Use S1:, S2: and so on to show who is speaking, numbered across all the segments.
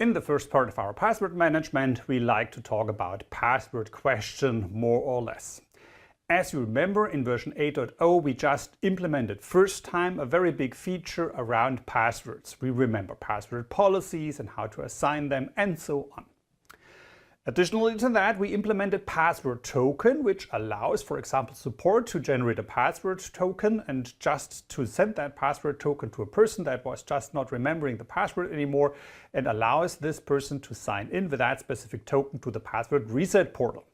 S1: In the first part of our password management, we like to talk about password question more or less. As you remember, in version 8.0 we just implemented first time a very big feature around passwords. We remember password policies and how to assign them and so on. Additionally to that, we implemented password token, which allows, for example, support to generate a password token and just to send that password token to a person that was just not remembering the password anymore, and allows this person to sign in with that specific token to the password reset portal.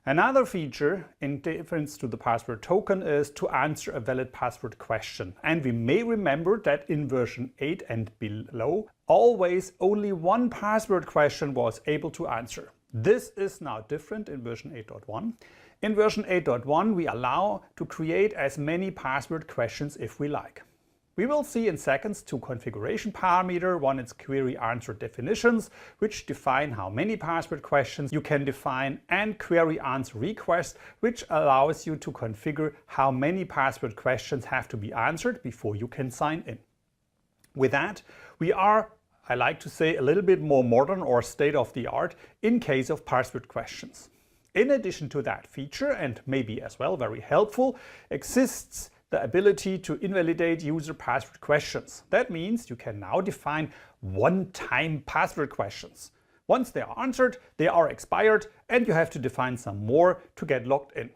S1: Another feature, in difference to the password token, is to answer a valid password question. And we may remember that in version 8 and below, always only one password question was able to answer. This is now different in version 8.1. In version 8.1, we allow to create as many password questions if we like. We will see in seconds two configuration parameters. One is query answer definitions, which define how many password questions you can define, and query answer request, which allows you to configure how many password questions have to be answered before you can sign in. With that, we are, I like to say, a little bit more modern or state-of-the-art in case of password questions. In addition to that feature, and maybe as well very helpful, exists the ability to invalidate user password questions. That means you can now define one-time password questions. Once they are answered, they are expired and you have to define some more to get logged in.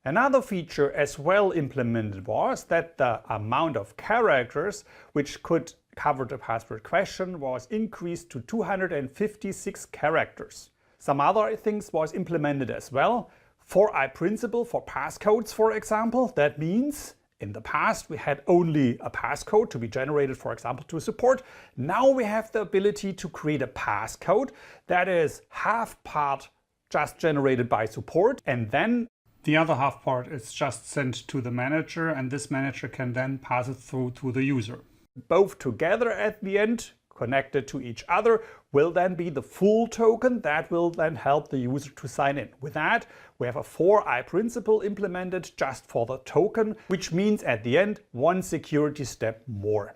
S1: Another feature as well implemented was that the amount of characters which could cover the password question was increased to 256 characters. Some other things was implemented as well. 4i principle for passcodes, for example. That means in the past we had only a passcode to be generated, for example, to support. Now we have the ability to create a passcode that is half part just generated by support, and then the other half part is just sent to the manager, and this manager can then pass it through to the user. Both together at the end, connected to each other, will then be the full token that will then help the user to sign in. With that, we have a 4i principle implemented just for the token, which means at the end one security step more.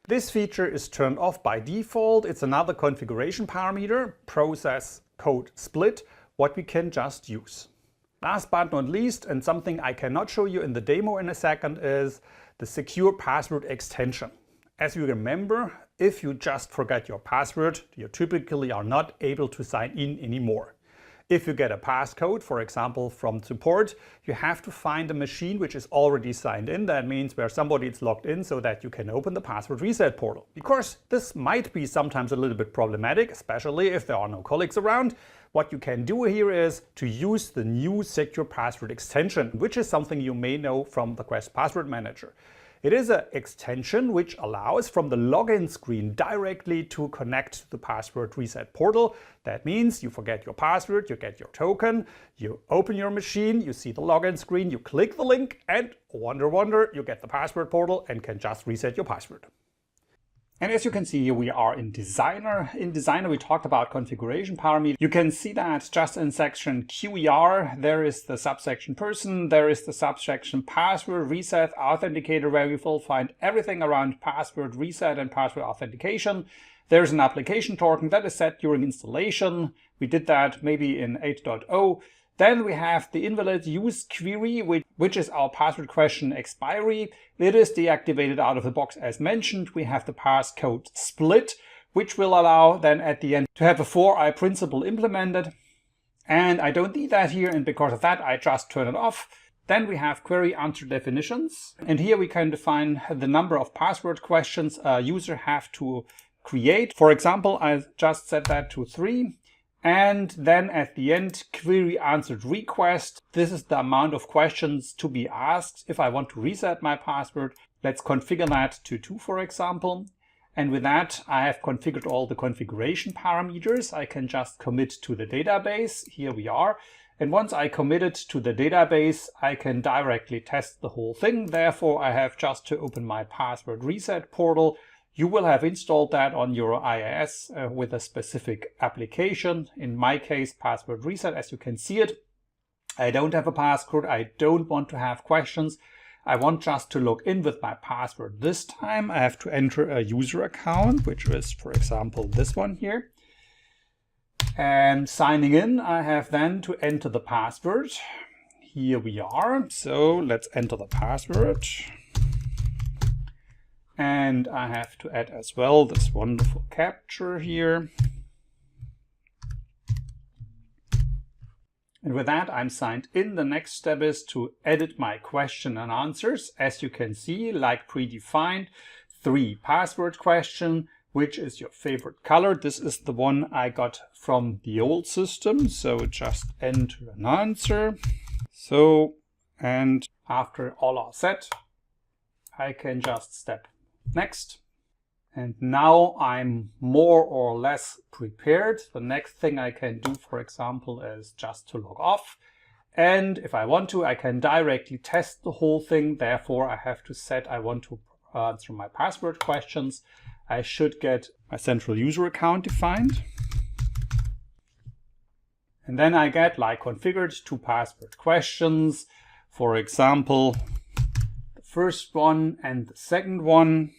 S1: This feature is turned off by default. It's another configuration parameter, process code split, what we can just use. Last but not least, and something I cannot show you in the demo in a second, is the secure password extension. As you remember, if you just forget your password, you typically are not able to sign in anymore. If you get a passcode, for example, from support, you have to find a machine which is already signed in. That means where somebody is logged in so that you can open the password reset portal. Because this might be sometimes a little bit problematic, especially if there are no colleagues around. What you can do here is to use the new secure password extension, which is something you may know from the Quest Password Manager. It is an extension which allows from the login screen directly to connect to the password reset portal. That means you forget your password, you get your token, you open your machine, you see the login screen, you click the link, and wonder, you get the password portal and can just reset your password. And as you can see here, we are in Designer. In Designer, we talked about configuration parameters. You can see that just in section QER, there is the subsection person, there is the subsection password reset authenticator, where we will find everything around password reset and password authentication. There's an application token that is set during installation. We did that maybe in 8.0. Then we have the invalid use query, which is our password question expiry. It is deactivated out of the box as mentioned. We have the passcode split, which will allow then at the end to have a 4i principle implemented. And I don't need that here, and because of that I just turn it off. Then we have query answer definitions. And here we can define the number of password questions a user have to create. For example, I just set that to 3. And then at the end, query answered request. This is the amount of questions to be asked if I want to reset my password. Let's configure that to 2, for example. And with that, I have configured all the configuration parameters. I can just commit to the database. Here we are. And once I committed to the database, I can directly test the whole thing. Therefore, I have just to open my password reset portal. You will have installed that on your IIS with a specific application. In my case, password reset, as you can see it. I don't have a passcode. I don't want to have questions. I want just to log in with my password. This time I have to enter a user account, which is, for example, this one here. And signing in, I have then to enter the password. Here we are. So let's enter the password. And I have to add as well this wonderful captcha here. And with that, I'm signed in. The next step is to edit my question and answers. As you can see, like predefined, 3 password question. Which is your favorite color? This is the one I got from the old system. So just enter an answer. So, and after all are set, I can just step next. And now I'm more or less prepared. The next thing I can do, for example, is just to log off. And if I want to, I can directly test the whole thing. Therefore, I have to set I want to answer my password questions. I should get my central user account defined. And then I get, like configured, 2 password questions. For example, the first one and the second one.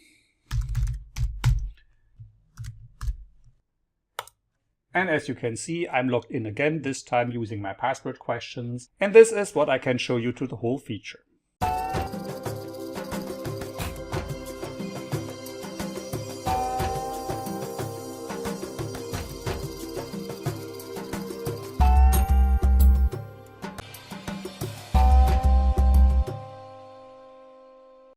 S1: And as you can see, I'm logged in again, this time using my password questions. And this is what I can show you to the whole feature.